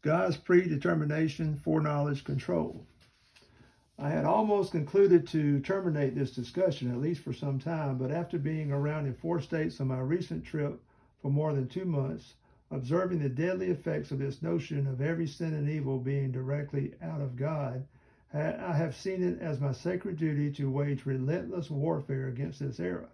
God's predetermination, foreknowledge, control. I had almost concluded to terminate this discussion, at least for some time, but after being around in 4 states on my recent trip for more than 2 months, observing the deadly effects of this notion of every sin and evil being directly out of God, I have seen it as my sacred duty to wage relentless warfare against this error.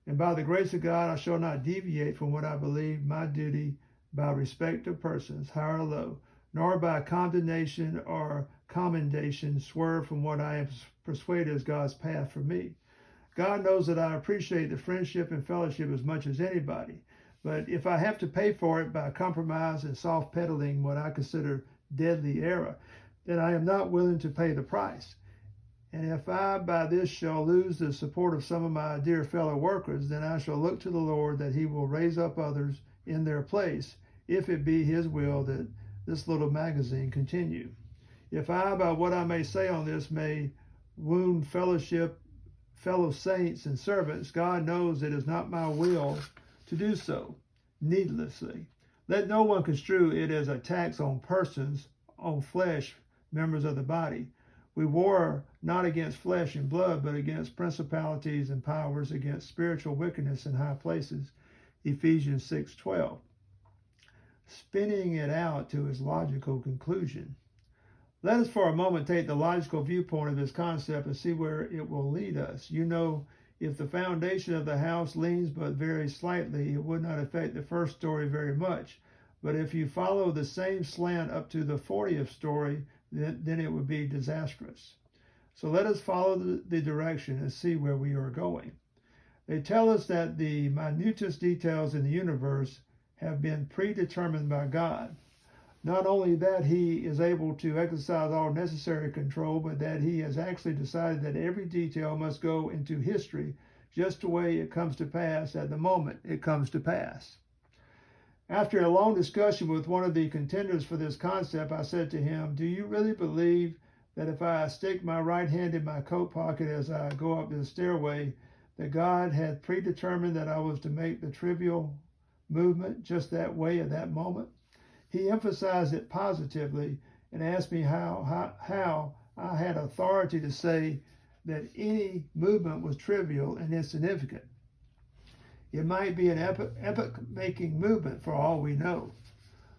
And by the grace of God, I shall not deviate from what I believe my duty by respect of persons, high or low, nor by condemnation or commendation swerve from what I am persuaded is God's path for me. God knows that I appreciate the friendship and fellowship as much as anybody, but if I have to pay for it by compromise and soft pedaling what I consider deadly error, then I am not willing to pay the price. And if I by this shall lose the support of some of my dear fellow workers, then I shall look to the Lord that he will raise up others in their place, if it be his will that this little magazine continue. If I, by what I may say on this, may wound fellowship, fellow saints and servants, God knows it is not my will to do so needlessly. Let no one construe it as a tax on persons, on flesh, members of the body. We war not against flesh and blood, but against principalities and powers, against spiritual wickedness in high places. Ephesians 6:12. Spinning it out to its logical conclusion. Let us for a moment take the logical viewpoint of this concept and see where it will lead us. You know, if the foundation of the house leans but very slightly, it would not affect the first story very much. But if you follow the same slant up to the 40th story, then it would be disastrous. So let us follow the direction and see where we are going. They tell us that the minutest details in the universe have been predetermined by God. Not only that he is able to exercise all necessary control, but that he has actually decided that every detail must go into history just the way it comes to pass at the moment it comes to pass. After a long discussion with one of the contenders for this concept, I said to him, "Do you really believe that if I stick my right hand in my coat pocket as I go up the stairway, that God had predetermined that I was to make the trivial movement just that way at that moment?" He emphasized it positively and asked me how I had authority to say that any movement was trivial and insignificant. It might be an epoch-making movement for all we know.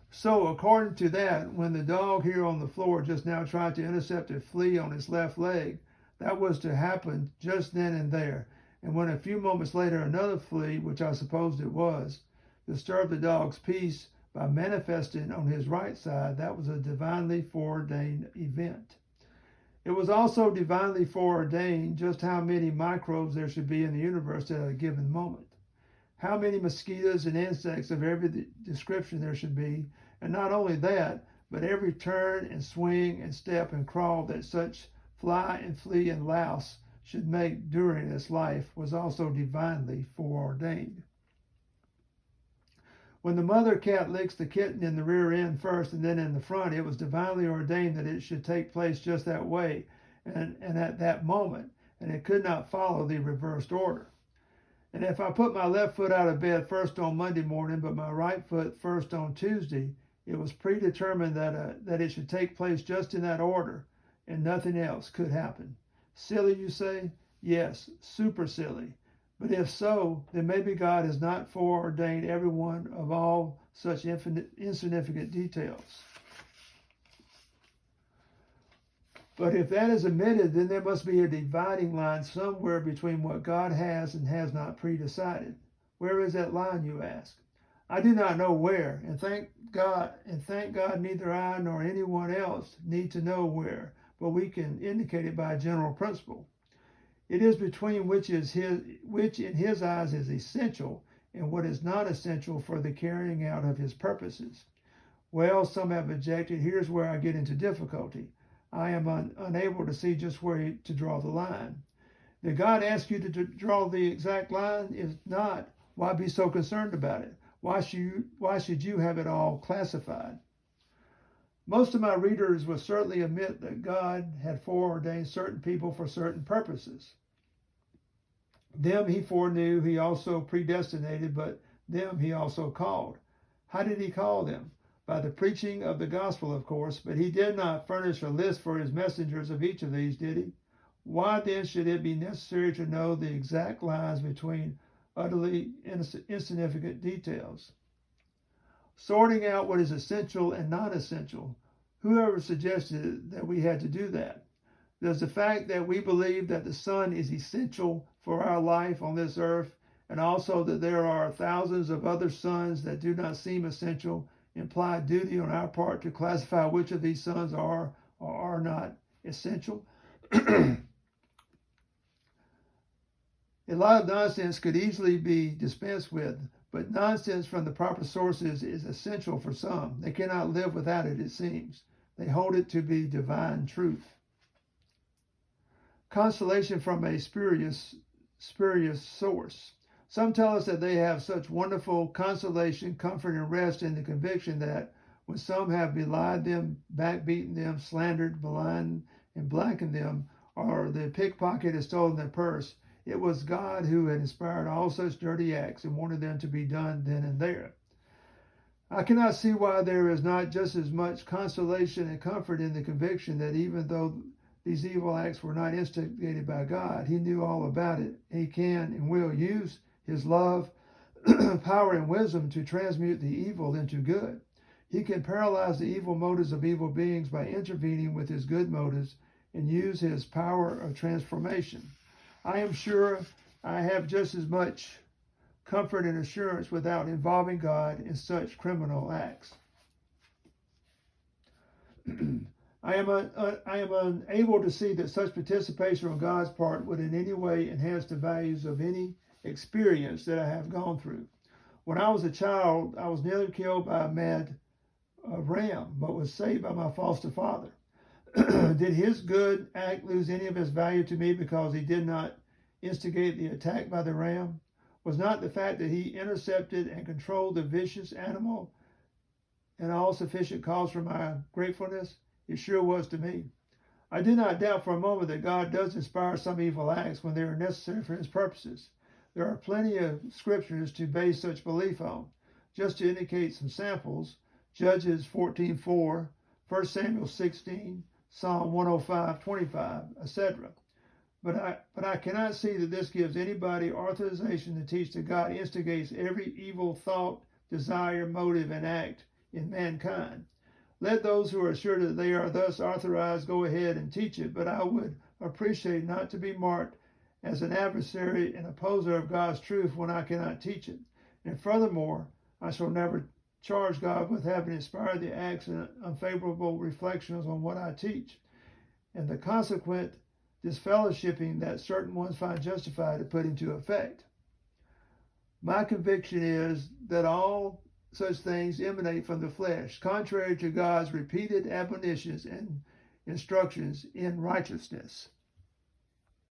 So, according to that, when the dog here on the floor just now tried to intercept a flea on its left leg, that was to happen just then and there. And when a few moments later another flea, which I supposed it was, disturbed the dog's peace by manifesting on his right side, that was a divinely foreordained event. It was also divinely foreordained just how many microbes there should be in the universe at a given moment, how many mosquitoes and insects of every description there should be, and not only that, but every turn and swing and step and crawl that such fly and flea and louse should make during its life was also divinely foreordained. When the mother cat licks the kitten in the rear end first and then in the front, it was divinely ordained that it should take place just that way and at that moment, and it could not follow the reversed order. And if I put my left foot out of bed first on Monday morning, but my right foot first on Tuesday, it was predetermined that it should take place just in that order, and nothing else could happen. Silly, you say? Yes, super silly. But if so, then maybe God has not foreordained every one of all such insignificant details. But if that is admitted, then there must be a dividing line somewhere between what God has and has not predecided. Where is that line, you ask? I do not know where, and thank God neither I nor anyone else need to know where, but we can indicate it by a general principle. It is between which in his eyes is essential and what is not essential for the carrying out of his purposes. Well, some have objected, here's where I get into difficulty. I am unable to see just where to draw the line. Did God ask you to draw the exact line? If not, why be so concerned about it? Why should you have it all classified? Most of my readers will certainly admit that God had foreordained certain people for certain purposes. Them he foreknew, he also predestinated, but them he also called. How did he call them? by the preaching of the gospel, of course, but he did not furnish a list for his messengers of each of these, did he? Why then should it be necessary to know the exact lines between utterly insignificant details? Sorting out what is essential and non-essential. Whoever suggested that we had to do that? Does the fact that we believe that the sun is essential for our life on this earth, and also that there are thousands of other suns that do not seem essential, imply duty on our part to classify which of these suns are or are not essential? A lot of nonsense could easily be dispensed with, but nonsense from the proper sources is essential for some. They cannot live without it, it seems. They hold it to be divine truth. Consolation from a spurious source. Some tell us that they have such wonderful consolation, comfort, and rest in the conviction that when some have belied them, backbeaten them, slandered, maligned, and blackened them, or the pickpocket has stolen their purse, it was God who had inspired all such dirty acts and wanted them to be done then and there. I cannot see why there is not just as much consolation and comfort in the conviction that even though these evil acts were not instigated by God, he knew all about it. He can and will use his love, power, and wisdom to transmute the evil into good. He can paralyze the evil motives of evil beings by intervening with his good motives and use his power of transformation. I am sure I have just as much comfort and assurance without involving God in such criminal acts. I am unable to see that such participation on God's part would in any way enhance the values of any experience that I have gone through. When I was a child, I was nearly killed by a mad ram, but was saved by my foster father. Did his good act lose any of its value to me because he did not instigate the attack by the ram? Was not the fact that he intercepted and controlled the vicious animal an all sufficient cause for my gratefulness? It sure was to me. I do not doubt for a moment that God does inspire some evil acts when they are necessary for his purposes. There are plenty of scriptures to base such belief on. Just to indicate some samples, Judges 14:4, 1 Samuel 16, Psalm 105:25, etc. But I cannot see that this gives anybody authorization to teach that God instigates every evil thought, desire, motive, and act in mankind. Let those who are sure that they are thus authorized go ahead and teach it, but I would appreciate not to be marked as an adversary and opposer of God's truth when I cannot teach it. And furthermore, I shall never charge God with having inspired the acts and unfavorable reflections on what I teach, and the consequent disfellowshipping that certain ones find justified to put into effect. My conviction is that all such things emanate from the flesh, contrary to God's repeated admonitions and instructions in righteousness.